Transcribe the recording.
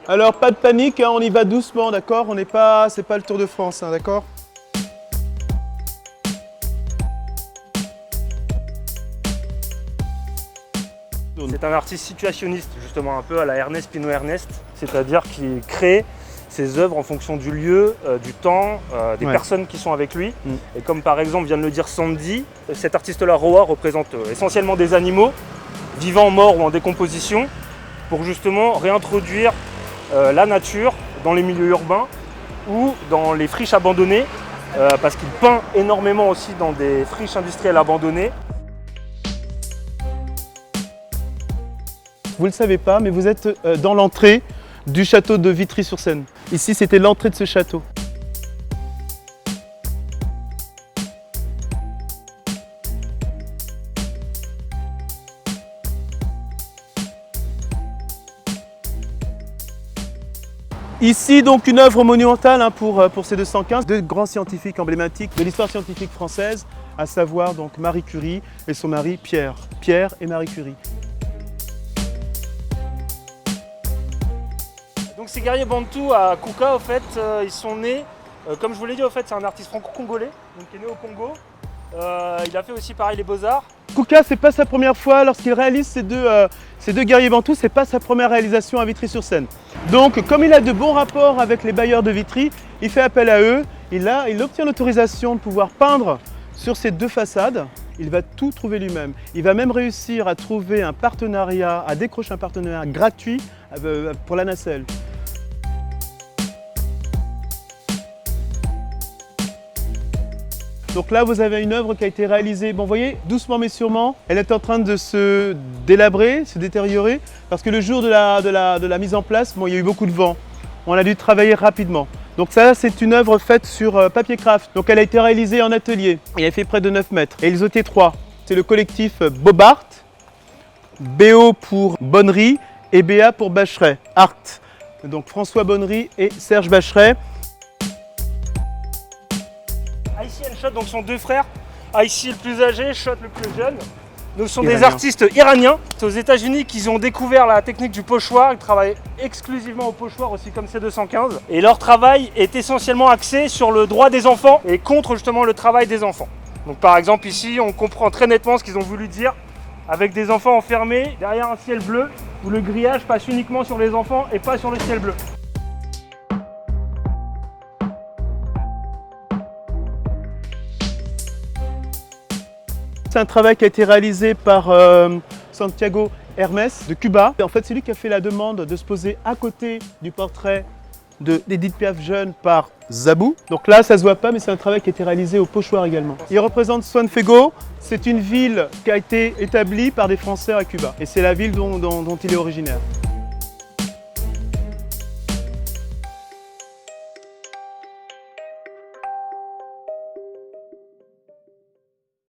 Alors pas de panique, hein, on y va doucement, d'accord? C'est pas le Tour de France, hein, d'accord? C'est un artiste situationniste, justement un peu à la Ernest Pino Ernest, c'est-à-dire qu'il crée ses œuvres en fonction du lieu, du temps, des personnes qui sont avec lui. Et comme par exemple vient de le dire Sandy, cet artiste-là, Roa, représente essentiellement des animaux, vivants, morts ou en décomposition, pour justement réintroduire la nature dans les milieux urbains ou dans les friches abandonnées, parce qu'il peint énormément aussi dans des friches industrielles abandonnées. Vous ne le savez pas, mais vous êtes dans l'entrée du château de Vitry-sur-Seine. Ici, c'était l'entrée de ce château. Ici, donc, une œuvre monumentale hein, pour ces 215, deux grands scientifiques emblématiques de l'histoire scientifique française, à savoir donc Marie Curie et son mari Pierre. Pierre et Marie Curie. Donc ces guerriers bantous à Kuka, en fait, ils sont nés, comme je vous l'ai dit, en fait, c'est un artiste franco-congolais, donc qui est né au Congo. Il a fait aussi pareil les Beaux-Arts. Kuka, c'est pas sa première fois lorsqu'il réalise ces deux guerriers bantous, c'est pas sa première réalisation à Vitry-sur-Seine. Donc, comme il a de bons rapports avec les bailleurs de Vitry, il fait appel à eux. Il obtient l'autorisation de pouvoir peindre sur ces deux façades. Il va tout trouver lui-même. Il va même réussir à trouver un partenariat, à décrocher un partenariat gratuit pour la nacelle. Donc là, vous avez une œuvre qui a été réalisée, bon, vous voyez, doucement mais sûrement. Elle est en train de se délabrer, se détériorer, parce que le jour de la mise en place, bon, il y a eu beaucoup de vent. On a dû travailler rapidement. Donc ça, c'est une œuvre faite sur papier craft. Donc elle a été réalisée en atelier. Elle a fait près de 9 mètres. Et ils étaient 3. C'est le collectif Bobart, BO pour Bonnery et BA pour Bacheret, Art. Donc François Bonnery et Serge Bacheret. Aïssi et Shot donc sont deux frères. Aïssi le plus âgé, Shot le plus jeune. Donc ce sont des artistes iraniens. C'est aux États-Unis qu'ils ont découvert la technique du pochoir. Ils travaillent exclusivement au pochoir aussi comme C215. Et leur travail est essentiellement axé sur le droit des enfants et contre justement le travail des enfants. Donc par exemple ici on comprend très nettement ce qu'ils ont voulu dire avec des enfants enfermés derrière un ciel bleu où le grillage passe uniquement sur les enfants et pas sur le ciel bleu. C'est un travail qui a été réalisé par Santiago Hermes de Cuba. En fait, c'est lui qui a fait la demande de se poser à côté du portrait d'Edith Piaf jeune par Zabou. Donc là, ça se voit pas, mais c'est un travail qui a été réalisé au pochoir également. Il représente Suanfego. C'est une ville qui a été établie par des Français à Cuba. Et c'est la ville dont il est originaire.